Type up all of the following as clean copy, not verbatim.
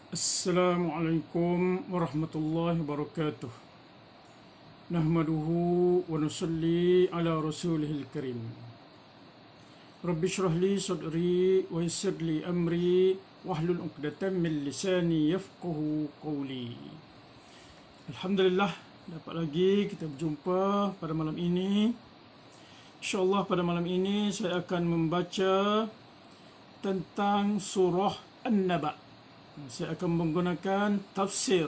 Assalamualaikum warahmatullahi wabarakatuh. Nahmaduhu wa nusalli ala rasulihil karim. Rabbi shrah li sadri wa yassir li amri wahlul 'uqdatam min lisani yafqahu qawli. Alhamdulillah, dapat lagi kita berjumpa pada malam ini. InsyaAllah pada malam ini saya akan membaca tentang surah An-Naba. Saya akan menggunakan tafsir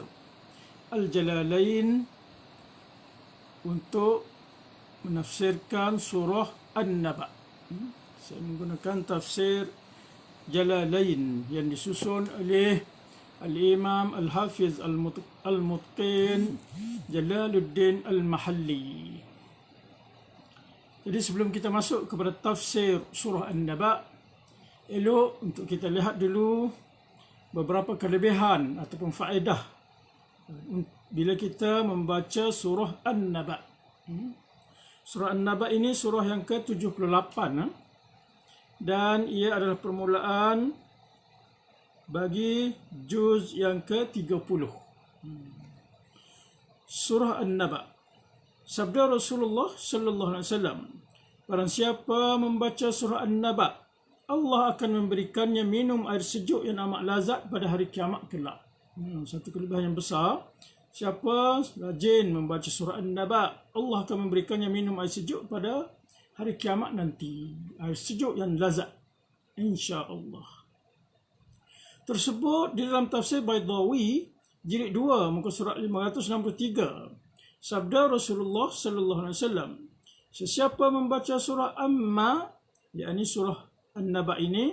Al-Jalalain untuk menafsirkan surah An-Naba. Saya menggunakan tafsir Jalalain yang disusun oleh Al-Imam Al-Hafiz Al-Mutqin Jalaluddin Al-Mahalli. Jadi sebelum kita masuk kepada tafsir surah An-Naba, elok untuk kita lihat dulu beberapa kelebihan ataupun faedah bila kita membaca surah An-Naba. Surah An-Naba ini surah yang ke-78 dan ia adalah permulaan bagi juz yang ke-30. Surah An-Naba. Sabda Rasulullah sallallahu alaihi wasallam, barang siapa membaca surah An-Naba, Allah akan memberikannya minum air sejuk yang amat lazat pada hari kiamat kelak. Satu kelebihan yang besar. Siapa rajin membaca surah An-Naba, Allah akan memberikannya minum air sejuk pada hari kiamat nanti. Air sejuk yang lazat, insya-Allah. Tersebut di dalam tafsir Baydawi jilid 2 muka surat 563. Sabda Rasulullah sallallahu alaihi wasallam, sesiapa membaca surah Amma, yakni surah An-Naba ini,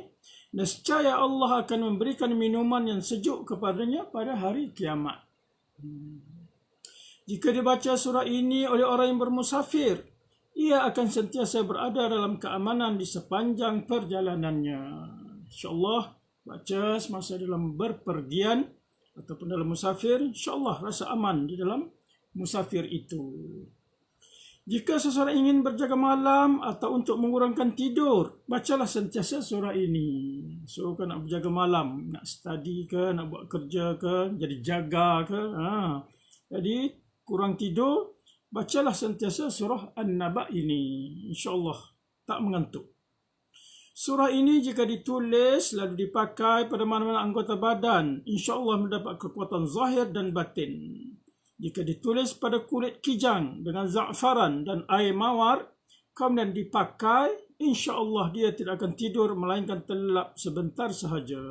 nescaya Allah akan memberikan minuman yang sejuk kepadanya pada hari kiamat. Jika dibaca surah ini oleh orang yang bermusafir, ia akan sentiasa berada dalam keamanan di sepanjang perjalanannya. InsyaAllah, baca semasa dalam berpergian ataupun dalam musafir, insyaAllah rasa aman di dalam musafir itu. Jika seseorang ingin berjaga malam atau untuk mengurangkan tidur, bacalah sentiasa surah ini. So, kan nak berjaga malam, nak study ke, nak buat kerja ke, jadi jaga ke. Jadi, kurang tidur, bacalah sentiasa surah An-Naba ini. InsyaAllah, tak mengantuk. Surah ini jika ditulis lalu dipakai pada mana-mana anggota badan, insyaAllah mendapat kekuatan zahir dan batin. Jika ditulis pada kulit kijang dengan za'faran dan air mawar, kemudian dipakai, insya-Allah dia tidak akan tidur melainkan terlelap sebentar sahaja.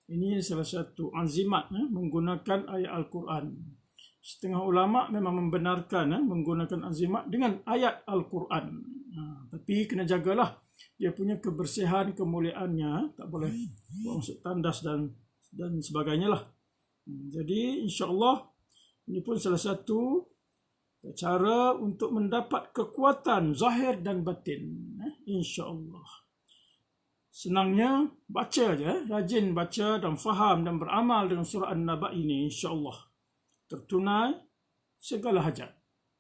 Ini salah satu azimat menggunakan ayat Al-Quran. Setengah ulama memang membenarkan menggunakan azimat dengan ayat Al-Quran. Tapi kena jagalah dia punya kebersihan, kemuliaannya, tak boleh masuk tandas dan sebagainya lah. Jadi insya-Allah ini pun salah satu cara untuk mendapat kekuatan zahir dan batin. InsyaAllah. Senangnya, baca je. Rajin baca dan faham dan beramal dengan surah An-Naba ini. InsyaAllah. Tertunai segala hajat.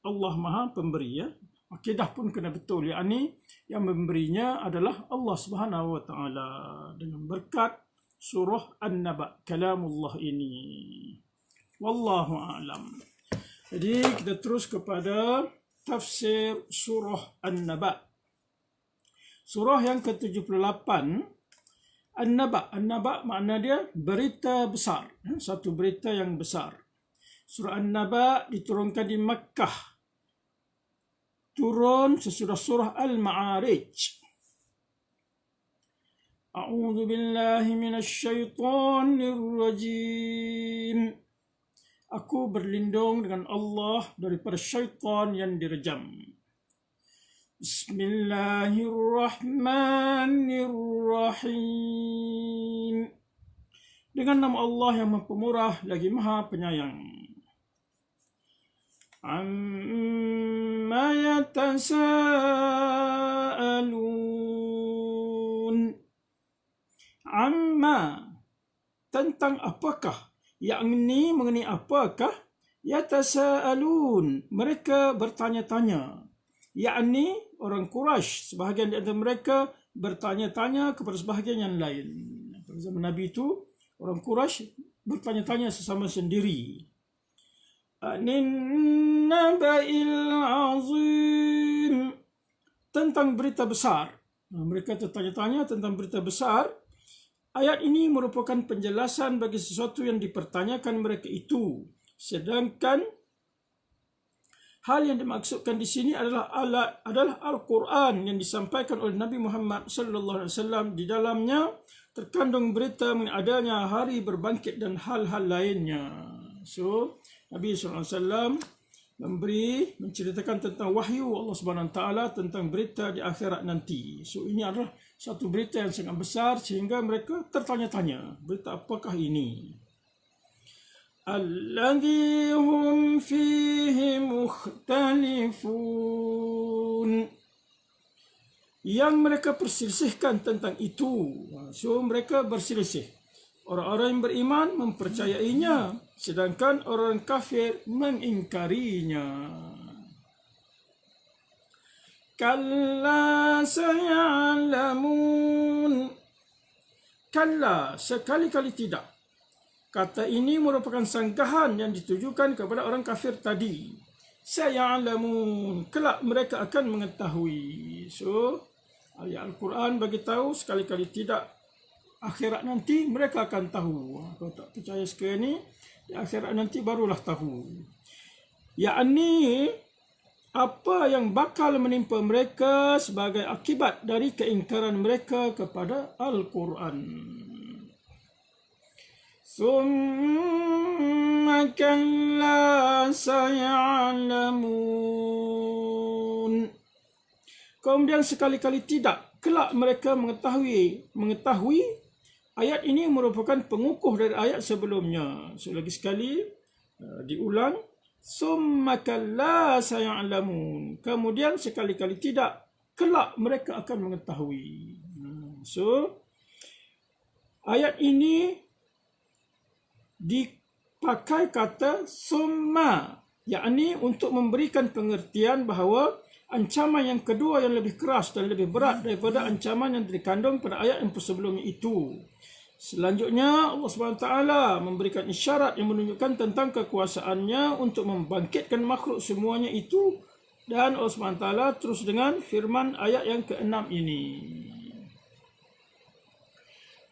Allah Maha Pemberi. Akidah pun kena betul. Yang memberinya adalah Allah Subhanahu Wa Taala dengan berkat surah An-Naba. Kalamullah ini. Wallahu a'lam. Jadi kita terus kepada tafsir surah An-Naba. Surah yang ke-78 An-Naba. An-Naba makna dia berita besar, satu berita yang besar. Surah An-Naba diturunkan di Makkah. Turun sesudah surah Al-Ma'arij. A'udzu billahi minasyaitonir rajim. Aku berlindung dengan Allah daripada syaitan yang direjam. Bismillahirrahmanirrahim. Dengan nama Allah yang Maha Pemurah lagi Maha Penyayang. Amma yatasaalun. Amma, tentang apakah? Yang ini mengenai apakah? Yatasaalun, mereka bertanya-tanya. Yakni orang Quraisy, sebahagian di antara mereka bertanya-tanya kepada sebahagian yang lain. Pada zaman Nabi itu, orang Quraisy bertanya-tanya sesama sendiri. Anin naba'il azim, tentang berita besar. Mereka tertanya-tanya tentang berita besar. Ayat ini merupakan penjelasan bagi sesuatu yang dipertanyakan mereka itu. Sedangkan hal yang dimaksudkan di sini adalah Al-Quran yang disampaikan oleh Nabi Muhammad sallallahu alaihi wasallam. Di dalamnya terkandung berita mengenai adanya hari berbangkit dan hal-hal lainnya. So, Nabi sallallahu alaihi wasallam menceritakan tentang wahyu Allah Subhanahu Wa Taala tentang berita di akhirat nanti. So, ini adalah satu berita yang sangat besar sehingga mereka tertanya-tanya, berita apakah ini? Alladhi hum fihi mukhtalifun, yang mereka perselisihkan tentang itu. So, mereka berselisih. Orang-orang yang beriman mempercayainya, sedangkan orang kafir mengingkarinya. Kalla saya'lamun, kalla, sekali-kali tidak. Kata ini merupakan sanggahan yang ditujukan kepada orang kafir tadi. Saya'lamun, kelak mereka akan mengetahui. So, ayat Al-Quran bagi tahu sekali-kali tidak. Akhirat nanti mereka akan tahu. Kalau tak percaya sekarang ni, di akhirat nanti barulah tahu. Yakni apa yang bakal menimpa mereka sebagai akibat dari keingkaran mereka kepada Al-Quran. Summa kalla saya'lamun, kemudian sekali-kali tidak, kelak mereka mengetahui. Ayat ini merupakan pengukuh dari ayat sebelumnya. So, lagi sekali diulang. Summa kalla saya'lamun, kemudian sekali-kali tidak, kelak mereka akan mengetahui. So, ayat ini dipakai kata summa, yakni untuk memberikan pengertian bahawa ancaman yang kedua yang lebih keras dan lebih berat daripada ancaman yang dikandung pada ayat yang sebelumnya itu. Selanjutnya Allah SWT memberikan isyarat yang menunjukkan tentang kekuasaannya untuk membangkitkan makhluk semuanya itu. Dan Allah SWT terus dengan firman ayat yang ke-6 ini.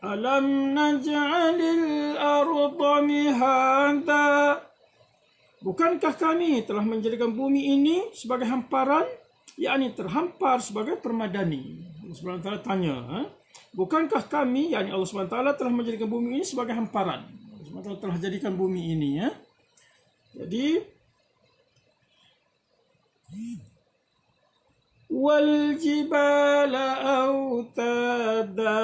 Alam naj'alil arda mihada, bukankah kami telah menjadikan bumi ini sebagai hamparan, yakni terhampar sebagai permadani. Allah SWT tanya, bukankah kami, yakni Allah SWT telah menjadikan bumi ini sebagai hamparan. Allah SWT telah jadikan bumi ini. Jadi, wal jibala autada,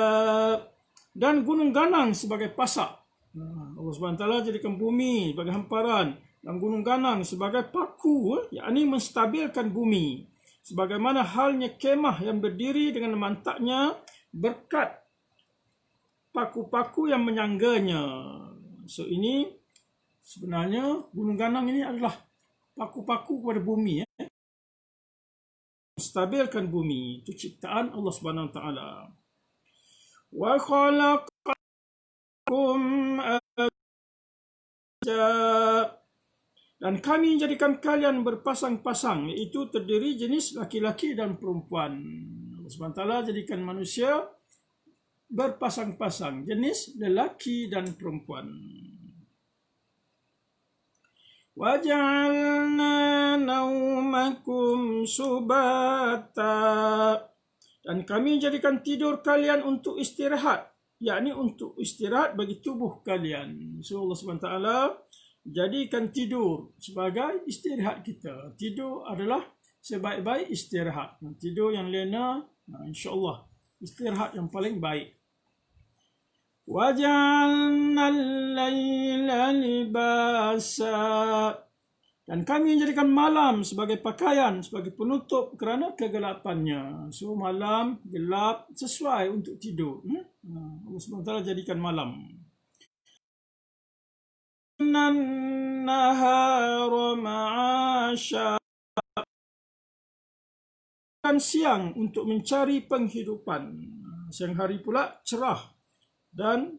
dan gunung ganang sebagai pasak. Allah SWT jadikan bumi sebagai hamparan dan gunung ganang sebagai paku, yakni menstabilkan bumi. Sebagaimana halnya kemah yang berdiri dengan mantaknya berkat paku-paku yang menyangganya. So, ini sebenarnya gunung ganang ini adalah paku-paku kepada bumi. Menstabilkan bumi. Itu ciptaan Allah Subhanahu Wa Taala. Wa khalaqakum azwaja, dan kami jadikan kalian berpasang-pasang, iaitu terdiri jenis laki-laki dan perempuan. Allah SWT jadikan manusia berpasang-pasang, jenis lelaki dan perempuan. Waja'alna naumakum subata, dan kami jadikan tidur kalian untuk istirahat, yakni untuk istirahat bagi tubuh kalian. So, Allah SWT jadikan tidur sebagai istirahat kita. Tidur adalah sebaik-baik istirahat. Tidur yang lena, insya-Allah istirahat yang paling baik. Waja'alnal laila libasa, dan kami menjadikan malam sebagai pakaian, sebagai penutup kerana kegelapannya. So, malam gelap sesuai untuk tidur. Allah SWT jadikan malam. Nahara ma'asya, dan siang untuk mencari penghidupan. Siang hari pula cerah dan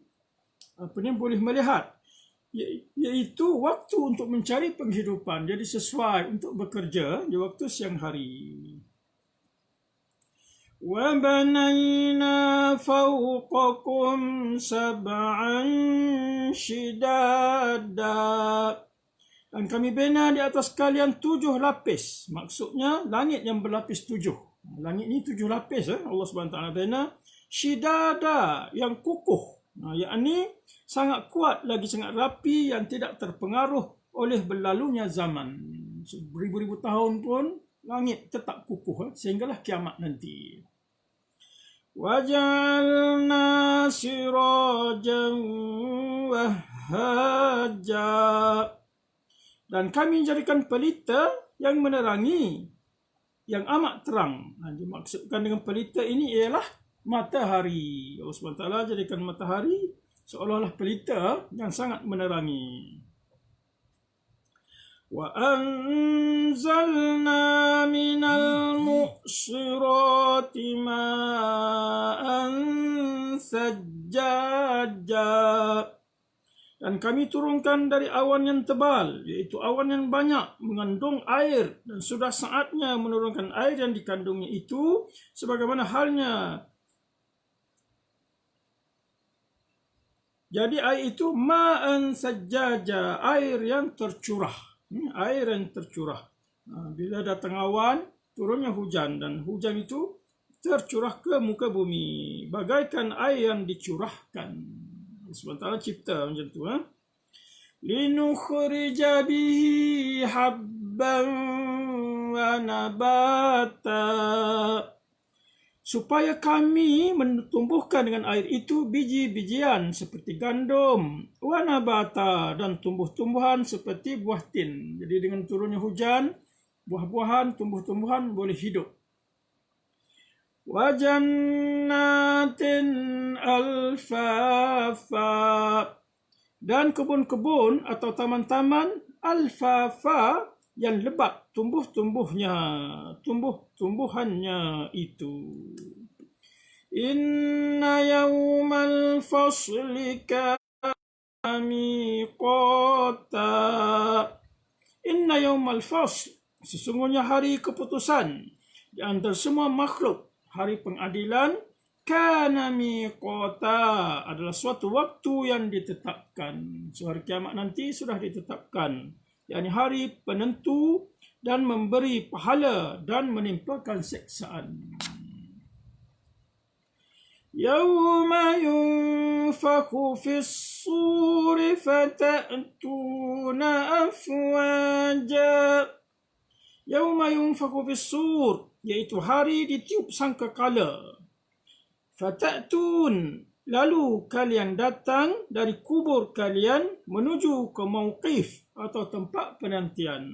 boleh melihat. iaitu waktu untuk mencari penghidupan. Jadi sesuai untuk bekerja di waktu siang hari. وَبَنَيْنَا فَوْقَكُمْ سَبْعًا شِدَادًا. Dan kami bina di atas kalian 7 lapis. Maksudnya langit yang berlapis 7. Langit ni 7 lapis. Allah SWT bina. Shidada, yang kukuh. Yakni sangat kuat, lagi sangat rapi, yang tidak terpengaruh oleh berlalunya zaman. Beribu-ribu tahun pun langit tetap kukuh sehinggalah kiamat nanti. وَجَعَلْنَا سِرَاجًا وَهَّاجًا. Dan kami jadikan pelita yang menerangi, yang amat terang. Dimaksudkan dengan pelita ini ialah matahari. Allah SWT jadikan matahari seolah-olah pelita yang sangat menerangi. وَأَنزَلْنَا مِنَ الْمُعْصِرَاتِ مَاءً ثَجَّاجًا. Dan kami turunkan dari awan yang tebal, iaitu awan yang banyak mengandung air, dan sudah saatnya menurunkan air yang dikandungnya itu, sebagaimana halnya. Jadi air itu ma'an sajjaja, air yang tercurah. Air yang tercurah. Bila datang awan, turunnya hujan, dan hujan itu tercurah ke muka bumi bagaikan air yang dicurahkan. Sementara cipta macam tu. Linukhrija bihi habban wa nabata. Supaya kami menumbuhkan dengan air itu biji-bijian seperti gandum, wanabata, dan tumbuh-tumbuhan seperti buah tin. Jadi dengan turunnya hujan, buah-buahan, tumbuh-tumbuhan boleh hidup. Wajannatin alfafa. Dan kebun-kebun atau taman-taman alfafa, yang lebat tumbuh-tumbuhannya itu. Inna yawmal fasli kana miqata. Inna yawmal fasl, sesungguhnya hari keputusan di antara semua makhluk, hari pengadilan, kana miqata, adalah suatu waktu yang ditetapkan. So, hari kiamat nanti sudah ditetapkan, yakni hari penentu dan memberi pahala dan menimpakan siksaan. Yawma yunfakhu fis suri fata'tuna afwaja. Yawma yunfakhu fis sur, iaitu hari ditiup sangkakala. Fata'tun, lalu kalian datang dari kubur kalian menuju ke mauqif atau tempat penantian.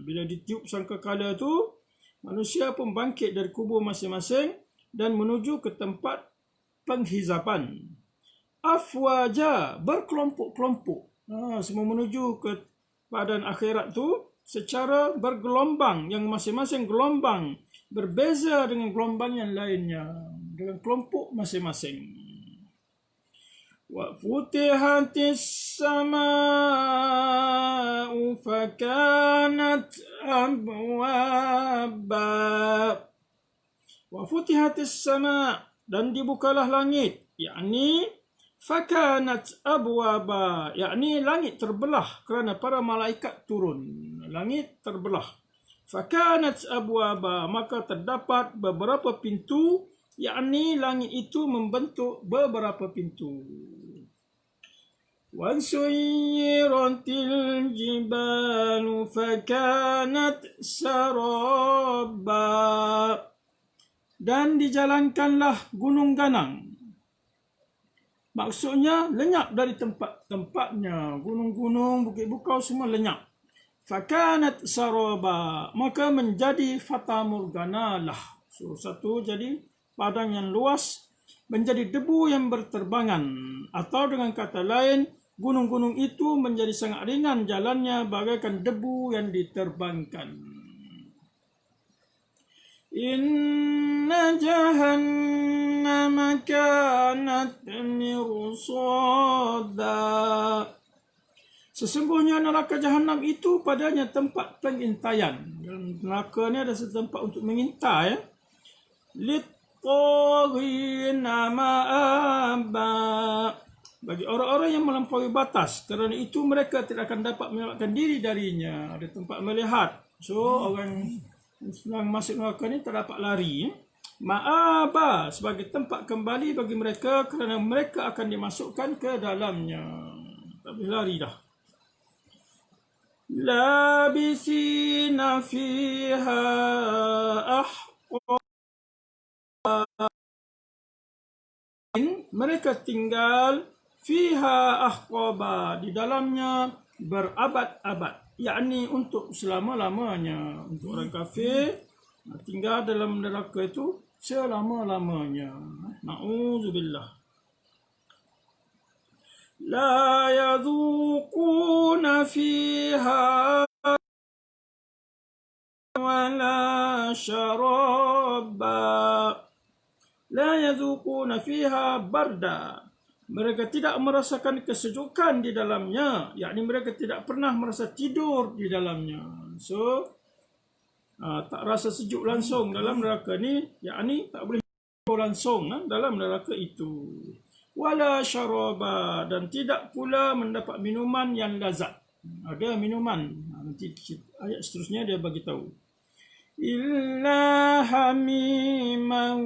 Bila ditiup sangkakala tu, manusia pun bangkit dari kubur masing-masing dan menuju ke tempat penghizapan. Afwaja, berkelompok-kelompok. Semua menuju ke badan akhirat tu secara bergelombang, yang masing-masing gelombang berbeza dengan gelombang yang lainnya, dengan kelompok masing-masing. وَفُتِحَتِ السَّمَاءُ فَكَانَتْ أَبْوَابًا. وَفُتِحَتِ السَّمَاءُ, dan dibukalah langit, yakni فَكَانَتْ أَبْوَابًا, yakni langit terbelah kerana para malaikat turun. Langit terbelah. فَكَانَتْ أَبْوَابًا, maka terdapat beberapa pintu, yakni langit itu membentuk beberapa pintu. وَسُيِّرَتِ الْجِبَالُ فَكَانَتْ سَرَابًا, dan dijalankanlah gunung ganang. Maksudnya lenyap dari tempat-tempatnya. Gunung-gunung, bukit-bukau semua lenyap. فَكَانَتْ سَرَابًا, maka menjadi fata morgana lah. So, satu jadi padang yang luas menjadi debu yang berterbangan, atau dengan kata lain, gunung-gunung itu menjadi sangat ringan jalannya bagaikan debu yang diterbangkan. Inna jahannama kanat mirsada. Sesungguhnya neraka Jahannam itu padanya tempat pengintaian. Dan neraka ni ada tempat untuk mengintai. Lit-taghina ma'aba. Bagi orang-orang yang melampaui batas. Kerana itu mereka tidak akan dapat menyelamatkan diri darinya. Ada tempat melihat. So orang yang masuk neraka ni tak dapat lari. Ma'aba sebagai tempat kembali bagi mereka kerana mereka akan dimasukkan ke dalamnya. Tak boleh lari dah. Labisina fiha ahqaba. Mereka tinggal fiha ahqaba, di dalamnya berabad-abad, yakni untuk selama-lamanya. Untuk orang kafir tinggal dalam neraka itu selama-lamanya. Na'udzubillah. La yadhuquna fiha wala syaraba. La yadhuquna fiha barda. Mereka tidak merasakan kesejukan di dalamnya, yakni mereka tidak pernah merasa tidur di dalamnya. So tak rasa sejuk langsung dalam neraka ni, yakni tak boleh tidur langsung dalam neraka itu. Wala syaraba, dan tidak pula mendapat minuman yang lazat. Ada minuman, nanti ayat seterusnya dia bagi tahu. Illa hamiman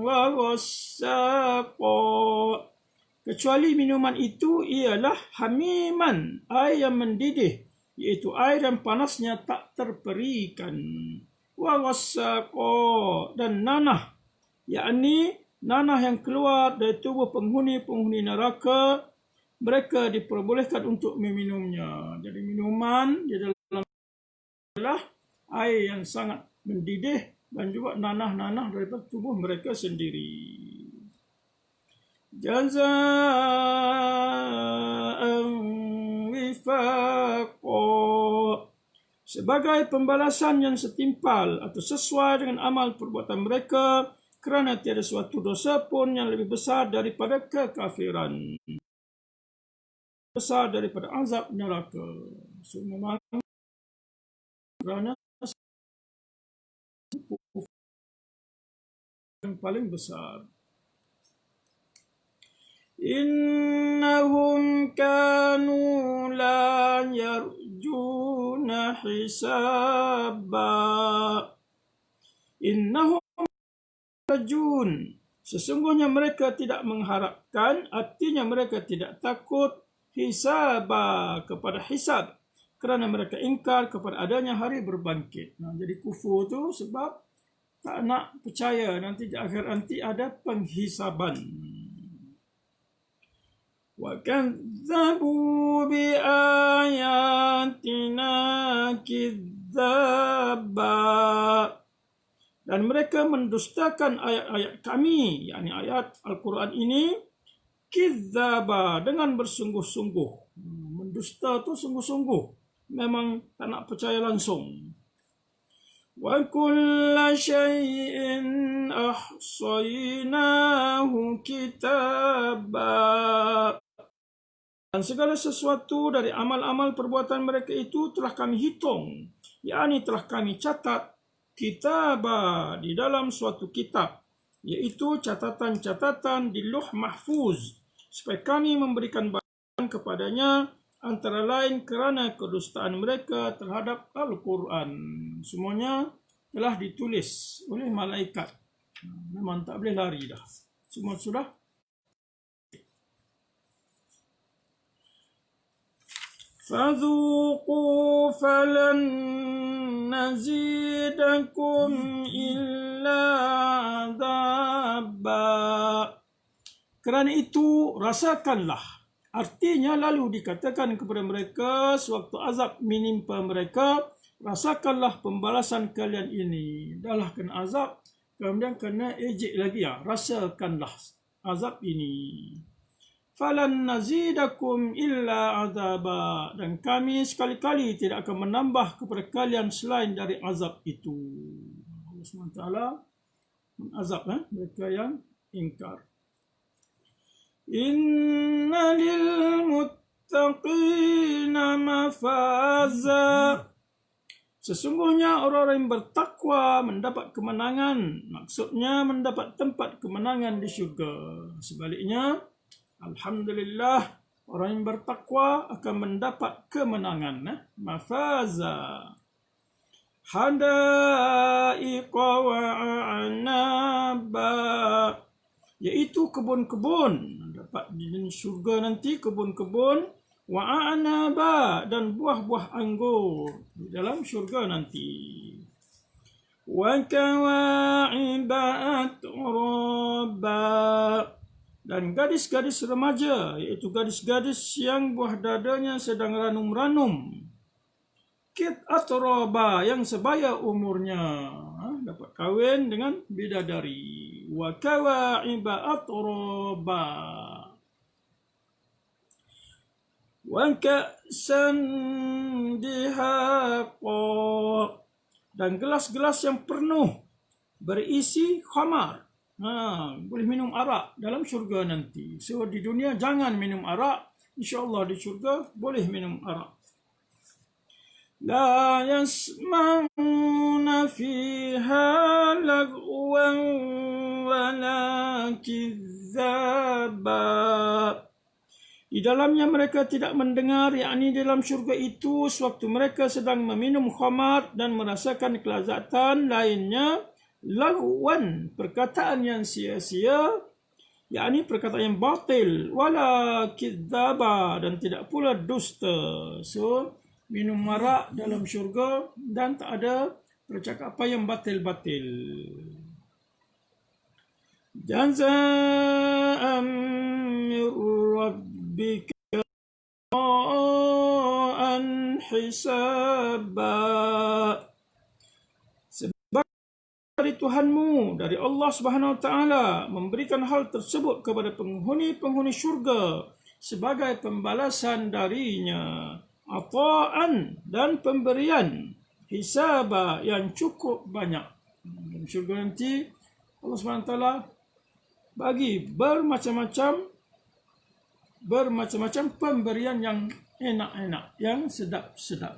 wa ghassaqa. Kecuali minuman itu ialah hamiman, air yang mendidih, iaitu air yang panasnya tak terperikan. Wa ghassaqa, dan nanah, yakni nanah yang keluar dari tubuh penghuni-penghuni neraka, mereka diperbolehkan untuk meminumnya. Jadi minuman di dalam adalah air yang sangat mendidih dan juga nanah-nanah daripada tubuh mereka sendiri. Jazaan wifaqa, sebagai pembalasan yang setimpal atau sesuai dengan amal perbuatan mereka, kerana tiada suatu dosa pun yang lebih besar daripada kekafiran, besar daripada azab neraka. So memang kerana yang paling besar. Innahum kanu la yarjuna hisaba. Innahum yarjun, sesungguhnya mereka tidak mengharapkan, artinya mereka tidak takut hisaba, kepada hisab, kerana mereka ingkar kepada adanya hari berbangkit. Jadi kufur tu sebab tak nak percaya nanti di akhir nanti ada penghisaban. Wa kadzabu bi ayatina kidzaba, dan mereka mendustakan ayat-ayat kami, yakni ayat Al-Quran ini, kidzaba, dengan bersungguh-sungguh. Mendusta tu sungguh-sungguh, memang tak nak percaya langsung. Wa kulla syai'in ahsaynahu kitaba, dan segala sesuatu dari amal-amal perbuatan mereka itu telah kami hitung, yakni telah kami catat, kitaba, di dalam suatu kitab, iaitu catatan-catatan di Lauh Mahfuz, supaya kami memberikan balasan kepadanya, antara lain kerana kedustaan mereka terhadap Al-Quran. Semuanya telah ditulis oleh malaikat. Memang tak boleh lari dah. Semua sudah. Fadhuqu falan nazidakum illa adaba. Kerana itu rasakanlah. Artinya lalu dikatakan kepada mereka sewaktu azab menimpa mereka, rasakanlah pembalasan kalian ini. Dahlah kena azab, kemudian kena ejek lagi ya. Rasakanlah azab ini. Falan nazidakum illa azaba, dan kami sekali-kali tidak akan menambah kepada kalian selain dari azab itu. Allah SWT mengazab mereka yang ingkar. Inna lil muttaqina للمتقين مفازا. Sesungguhnya orang-orang yang bertakwa mendapat kemenangan. Maksudnya mendapat tempat kemenangan di syurga. Sebaliknya, alhamdulillah, orang yang bertakwa akan mendapat kemenangan. Mafaza. Hadaiqa wa a'naba. Iaitu kebun-kebun. Dapat di syurga nanti kebun-kebun. Wa'anaba, dan buah-buah anggur di dalam syurga nanti. Wa kawa'iba atraba, dan gadis-gadis remaja, iaitu gadis-gadis yang buah dadanya sedang ranum-ranum. Kit atraba, yang sebaya umurnya, dapat kahwin dengan bidadari. Wa kawa'iba atraba. وَكَأْسًا دِهَاقًا, dan gelas-gelas yang penuh berisi khamar. Boleh minum arak dalam syurga nanti. So di dunia jangan minum arak, insya-Allah di syurga boleh minum arak. La yasma'una fiha lagwan wala kizzaba. Di dalamnya mereka tidak mendengar, yakni dalam syurga itu sewaktu mereka sedang meminum khamar dan merasakan kelazatan lainnya, lagwan, perkataan yang sia-sia, yakni perkataan yang batil, wala kidzaba, dan tidak pula dusta. So minum arak dalam syurga dan tak ada percakapan yang batil-batil. Jaza'an min rabbika an hisaba. Sebab dari Tuhanmu, dari Allah Subhanahu Wa Taala, memberikan hal tersebut kepada penghuni-penghuni syurga sebagai pembalasan darinya. Ata'an, dan pemberian. Hisaba, yang cukup banyak. Dalam syurga nanti Allah Subhanahu Wa Taala bagi bermacam-macam pemberian yang enak-enak, yang sedap-sedap.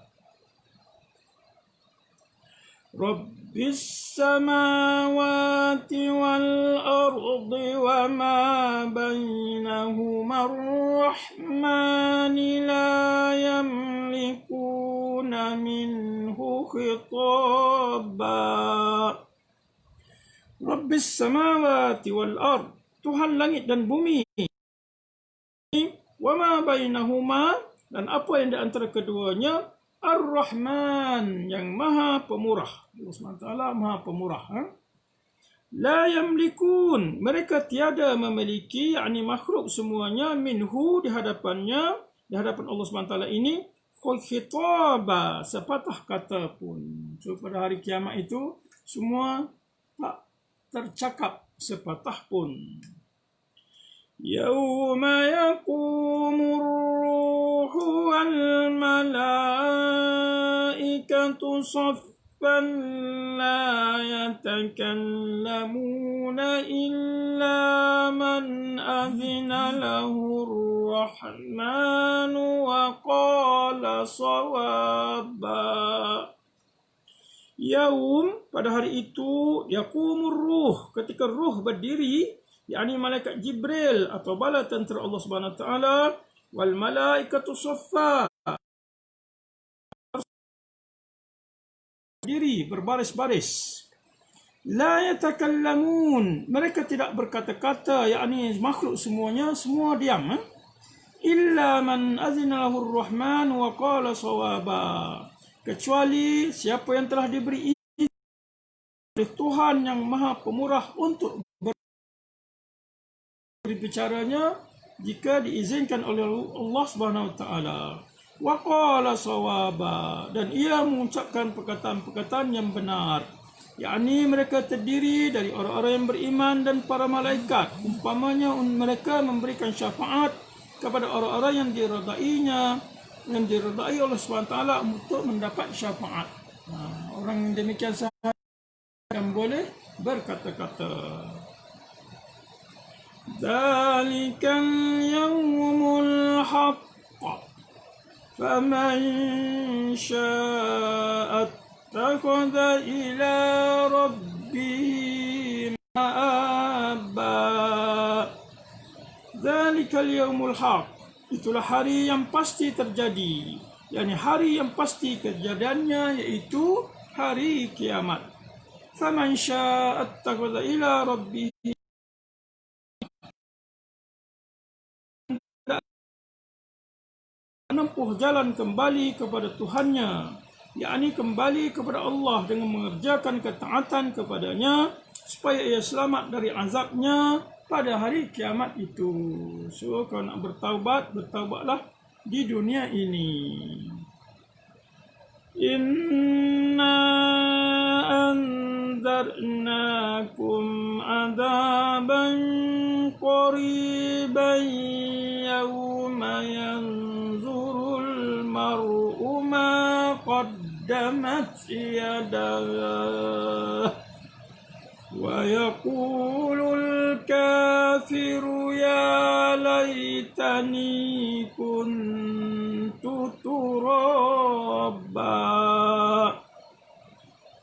Rabbis samawati wal ardi wa ma bainahuma ar-rahmani la yamlikuna minhu khitaba. Rabbis samawati wal ard, Tuhan langit dan bumi. Wa ma bainahuma, dan apa yang di antara keduanya. Ar-Rahman, yang maha pemurah. Allah SWT maha pemurah. La yamlikun, mereka tiada memiliki, yakni makhluk semuanya, minhu, di hadapannya, di hadapan Allah SWT ini, khitaba, sepatah kata pun. So pada hari kiamat itu semua tak tercakap sepatah pun. Yawma yaqumur ruhu wal malaikatu saffan la yatakallamuna illa man adhina lahur rahmanu wa qala sawaba. Yaum, pada hari itu, yaqumur ruh, ketika ruh berdiri, yakni malaikat Jibril atau bala tentera Allah Subhanahu Wa Taala, wal malaikatu saffa, berdiri berbaris-baris. La yatakallamun, mereka tidak berkata-kata, yakni makhluk semuanya semua diam. Illa man azina lahur rahman wa qala sawaba, kecuali siapa yang telah diberi izin oleh Tuhan yang maha pemurah untuk berbicaranya jika diizinkan oleh Allah Subhanahu Wa Taala. Wa qala sawaba, dan ia mengucapkan perkataan-perkataan yang benar. Yakni mereka terdiri dari orang-orang yang beriman dan para malaikat. Umpamanya mereka memberikan syafaat kepada orang-orang yang diridainya, yang diridai oleh SWT untuk mendapat syafaat. Orang demikian sahaja yang boleh berkata-kata. Dzalikal yaumul haqq, فمن شاء اتخذ إلى ربه مآبا ذلك اليوم الحق. Itulah hari yang pasti terjadi, yakni hari yang pasti kejadiannya, yaitu hari kiamat. فمن شاء اتخذ إلى ربه menempuh jalan kembali kepada Tuhannya, yakni kembali kepada Allah dengan mengerjakan ketaatan kepadanya supaya ia selamat dari azabnya pada hari kiamat itu. So kalau nak bertaubat, bertaubatlah di dunia ini. Inna anzarnakum adaban qariban yawma yanzurul mar'u ma qaddamat yadah wa yaqulul kafiru ya laitani kuntu turaba.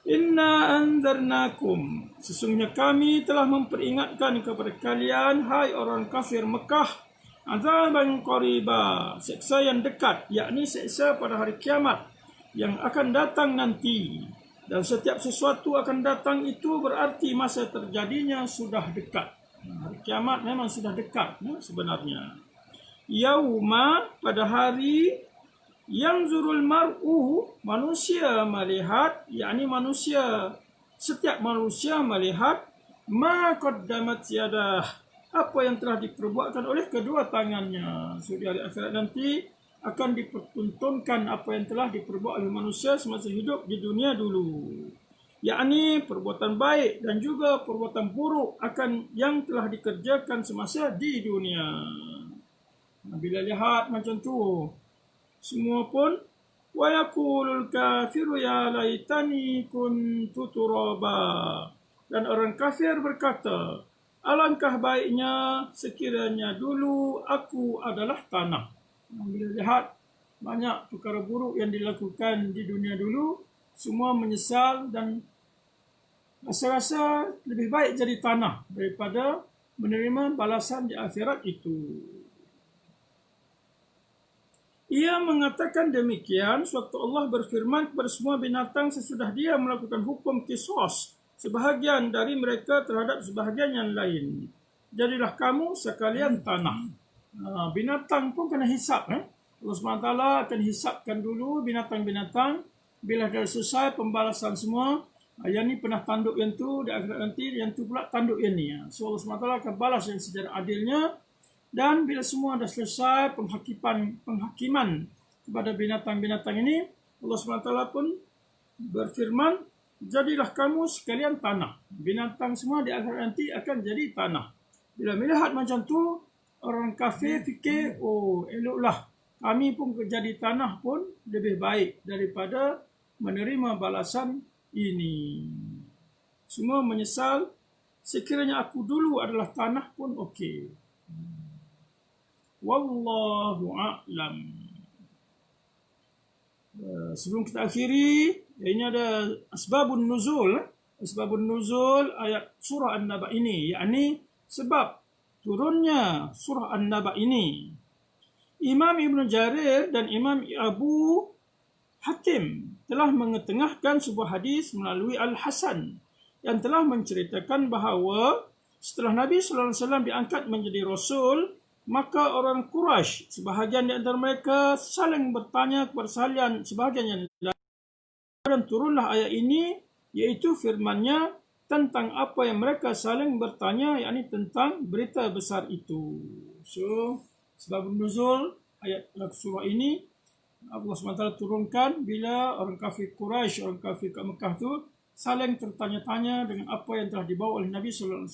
Inna anzarnakum, sesungguhnya kami telah memperingatkan kepada kalian, hai orang kafir Mekah, azaban qariba, seksa yang dekat, yakni seksa pada hari kiamat yang akan datang nanti. Dan setiap sesuatu akan datang itu berarti masa terjadinya sudah dekat. Hari kiamat memang sudah dekat sebenarnya. Yauma, pada hari yang zurul mar'u, manusia melihat, yakni manusia, setiap manusia melihat ma qaddamat yadah, apa yang telah diperbuatkan oleh kedua tangannya. So di hari akhirat nanti akan dipertontonkan apa yang telah diperbuat oleh manusia semasa hidup di dunia dulu, yakni perbuatan baik dan juga perbuatan buruk akan yang telah dikerjakan semasa di dunia. Bila lihat macam tu, semua pun wa yaqulul kafiru ya laitani kuntu turaba, dan orang kafir berkata, alangkah baiknya sekiranya dulu aku adalah tanah. Bila lihat banyak perkara buruk yang dilakukan di dunia dulu, semua menyesal dan rasa-rasa lebih baik jadi tanah daripada menerima balasan di akhirat itu. Ia mengatakan demikian sewaktu Allah berfirman kepada semua binatang sesudah dia melakukan hukum qisas sebahagian dari mereka terhadap sebahagian yang lain. Jadilah kamu sekalian tanah. Binatang pun kena hisap. Allah SWT akan hisapkan dulu binatang-binatang. Bila dah selesai pembalasan semua, yang ni pernah tanduk yang tu, di akhirat nanti yang tu pula tanduk yang ni. So Allah SWT akan balas yang secara adilnya. Dan bila semua dah selesai penghakiman kepada binatang-binatang ini, Allah SWT pun berfirman, jadilah kamu sekalian tanah. Binatang semua di akhirat nanti akan jadi tanah. Bila melihat macam tu, orang kafir fikir, oh eloklah, kami pun jadi tanah pun lebih baik daripada menerima balasan ini. Semua menyesal, sekiranya aku dulu adalah tanah pun okey. Wallahu a'lam. Sebelum kita akhiri, ini ada asbabun nuzul. Asbabun nuzul ayat surah An-Naba ini, yakni sebab turunnya surah An-Naba ini. Imam Ibn Jarir dan Imam Abu Hatim telah mengetengahkan sebuah hadis melalui Al-Hasan yang telah menceritakan bahawa setelah Nabi SAW diangkat menjadi Rasul, maka orang Quraisy, sebahagian di antara mereka saling bertanya kepada sebahagian yang lain. Dan turunlah ayat ini, iaitu firman-Nya tentang apa yang mereka saling bertanya, yakni tentang berita besar itu. So, sebab nuzul ayat surah ini, Allah SWT turunkan bila orang kafir Quraisy, orang kafir kat Mekah tu saling tertanya-tanya dengan apa yang telah dibawa oleh Nabi SAW,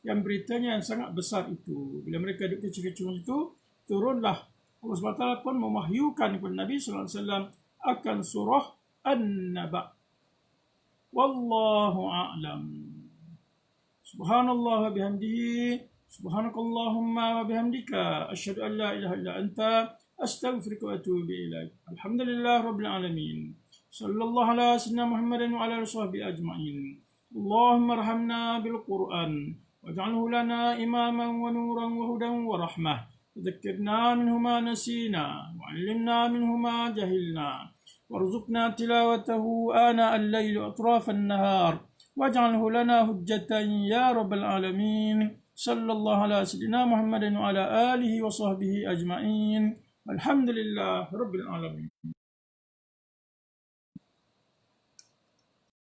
yang beritanya yang sangat besar itu. Bila mereka duduk kecil-kecil itu, turunlah Allah SWT pun memahyukan kepada Nabi SAW akan surah An-Naba. Wallahu a'lam. Subhanallah wa bihamdihi, subhanakallahumma wa bihamdika, asyhadu an la ilaha illa anta, أستغفرك وأتوب إليك. الحمد لله رب العالمين. صلى الله على سيدنا محمد وعلى آله وصحبه أجمعين. اللهم ارحمنا بالقرآن واجعله لنا إماما ونورا وهدى ورحمة. ذكرنا منه ما نسينا وعلمنا منه ما جهلنا، وارزقنا تلاوته آناء الليل وأطراف النهار، واجعله لنا حجة يا رب العالمين. صلى الله على سيدنا محمد وعلى آله وصحبه أجمعين. الحمد لله رب العالمين.